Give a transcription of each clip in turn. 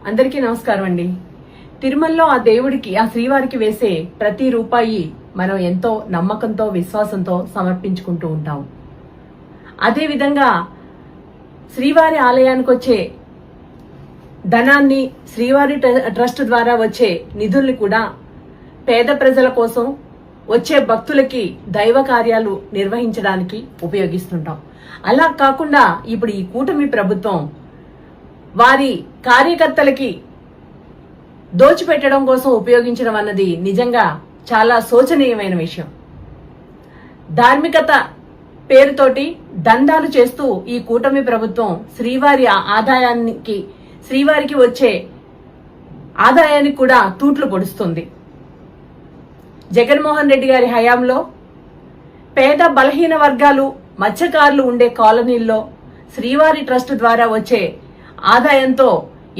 అందరికీ నమస్కారం అండి. తిరుమలలో ఆ దేవుడికి, ఆ శ్రీవారికి వేసే ప్రతి రూపాయి మనం ఎంతో నమ్మకంతో, విశ్వాసంతో సమర్పించుకుంటూ ఉంటాం. అదేవిధంగా శ్రీవారి ఆలయానికి వచ్చే ధనాన్ని, శ్రీవారి ట్రస్ట్ ద్వారా వచ్చే నిధుల్ని కూడా పేద ప్రజల కోసం, వచ్చే భక్తులకి దైవ కార్యాలు నిర్వహించడానికి ఉపయోగిస్తుంటాం. అలా కాకుండా ఇప్పుడు ఈ కూటమి ప్రభుత్వం వారి కార్యకర్తలకి దోచిపెట్టడం కోసం ఉపయోగించడం అన్నది నిజంగా చాలా శోచనీయమైన విషయం. ధార్మికత పేరుతోటి దందాలు చేస్తూ ఈ కూటమి ప్రభుత్వం శ్రీవారి ఆదాయానికి, శ్రీవారికి వచ్చే ఆదాయానికి కూడా తూట్లు పొడుస్తుంది. జగన్మోహన్ రెడ్డి గారి హయాంలో పేద బలహీన వర్గాలు, మత్స్యకారులు ఉండే కాలనీల్లో శ్రీవారి ట్రస్ట్ ద్వారా వచ్చే ఆదాయంతో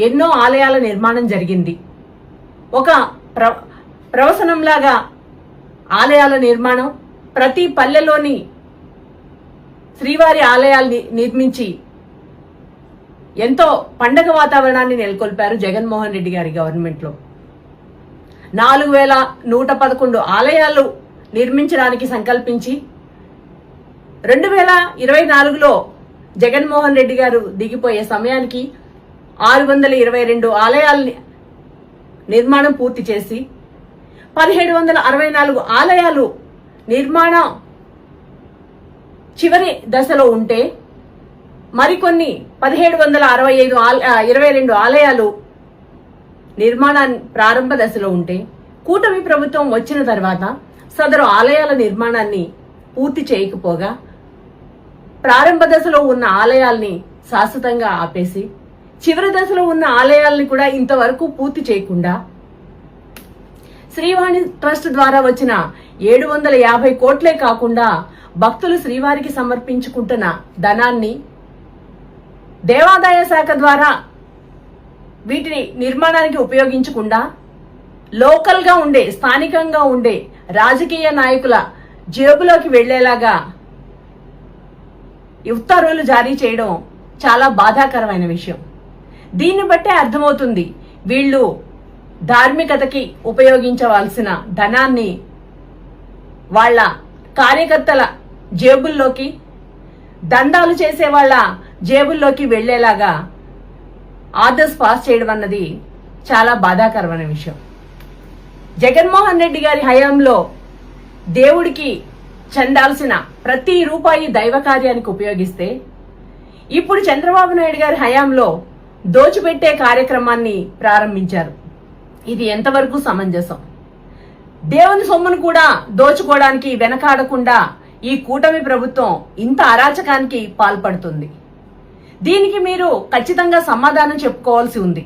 ఎన్నో ఆలయాల నిర్మాణం జరిగింది. ఒక ప్రవసనంలాగా ఆలయాల నిర్మాణం, ప్రతి పల్లెలోని శ్రీవారి ఆలయాల్ని నిర్మించి ఎంతో పండగ వాతావరణాన్ని నెలకొల్పారు జగన్మోహన్ రెడ్డి గారి గవర్నమెంట్ లో. 4111 ఆలయాలు నిర్మించడానికి సంకల్పించి 2024లో జగన్మోహన్ రెడ్డి గారు దిగిపోయే సమయానికి 622 ఆలయాల నిర్మాణం పూర్తి చేసి 1764 ఆలయాలు నిర్మాణం చివరి దశలో ఉంటే, మరికొన్ని 1722 ఆలయాలు నిర్మాణాన్ని ప్రారంభ దశలో ఉంటే, కూటమి ప్రభుత్వం వచ్చిన తర్వాత సదరు ఆలయాల నిర్మాణాన్ని పూర్తి చేయకపోగా ప్రారంభ దశలో ఉన్న ఆలయాల్ని శాశ్వతంగా ఆపేసి, చివరి దశలో ఉన్న ఆలయాల్ని కూడా ఇంతవరకు పూర్తి చేయకుండా శ్రీవాణి ట్రస్ట్ ద్వారా వచ్చిన 750 కోట్లే కాకుండా భక్తులు శ్రీవారికి సమర్పించుకుంటున్న ధనాన్ని దేవాదాయ శాఖ ద్వారా వీటిని నిర్మాణానికి ఉపయోగించకుండా లోకల్ గా ఉండే, స్థానికంగా ఉండే రాజకీయ నాయకుల జేబులోకి వెళ్లేలాగా ఉత్తర్వులు జారీ చేయడం చాలా బాధాకరమైన విషయం. దీన్ని బట్టే అర్థమవుతుంది వీళ్ళు ధార్మికతకి ఉపయోగించవలసిన ధనాన్ని వాళ్ళ కార్యకర్తల జేబుల్లోకి, దందాలు చేసే వాళ్ళ జేబుల్లోకి వెళ్లేలాగా ఆర్డర్స్ పాస్ చేయడం అన్నది చాలా బాధాకరమైన విషయం. జగన్మోహన్ రెడ్డి గారి హయాంలో దేవుడికి చెందాల్సిన ప్రతి రూపాయి దైవ కార్యానికి ఉపయోగిస్తే, ఇప్పుడు చంద్రబాబు నాయుడు గారి హయాంలో దోచిపెట్టే కార్యక్రమాన్ని ప్రారంభించారు. ఇది ఎంతవరకు సమంజసం? దేవుని సొమ్మును కూడా దోచుకోవడానికి వెనకాడకుండా ఈ కూటమి ప్రభుత్వం ఇంత అరాచకానికి పాల్పడుతుంది. దీనికి మీరు ఖచ్చితంగా సమాధానం చెప్పుకోవాల్సి ఉంది.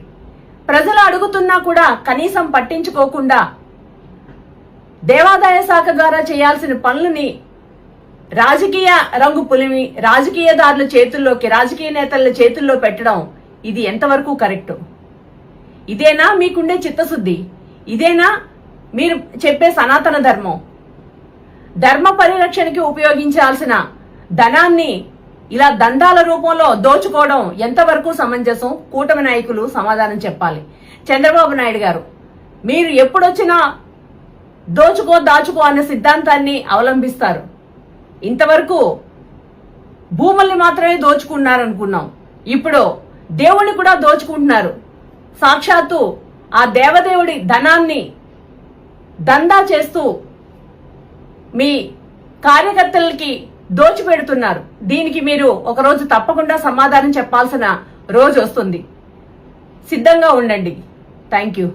ప్రజలు అడుగుతున్నా కూడా కనీసం పట్టించుకోకుండా దేవాదాయ శాఖ ద్వారా చేయాల్సిన పనులని రాజకీయ రంగు పులిమి, రాజకీయదారుల చేతుల్లోకి, రాజకీయ నేతల చేతుల్లో పెట్టడం ఇది ఎంతవరకు కరెక్ట్? ఇదేనా మీకుండే చిత్తశుద్ధి? ఇదేనా మీరు చెప్పే సనాతన ధర్మం? ధర్మ పరిరక్షణకి ఉపయోగించాల్సిన ధనాన్ని ఇలా దందాల రూపంలో దోచుకోవడం ఎంతవరకు సమంజసం? కూటమి నాయకులు సమాధానం చెప్పాలి. చంద్రబాబు నాయుడు గారు, మీరు ఎప్పుడొచ్చినా దాచుకో అనే సిద్ధాంతాన్ని అవలంబిస్తారు. ఇంతవరకు భూముల్ని మాత్రమే దోచుకున్నారనుకున్నాం, ఇప్పుడు దేవుణ్ణి కూడా దోచుకుంటున్నారు. సాక్షాత్తు ఆ దేవదేవుడి ధనాన్ని దందా చేస్తూ మీ కార్యకర్తలకి దోచిపెడుతున్నారు. దీనికి మీరు ఒకరోజు తప్పకుండా సమాధానం చెప్పాల్సిన రోజు వస్తుంది. సిద్ధంగా ఉండండి. Thank you.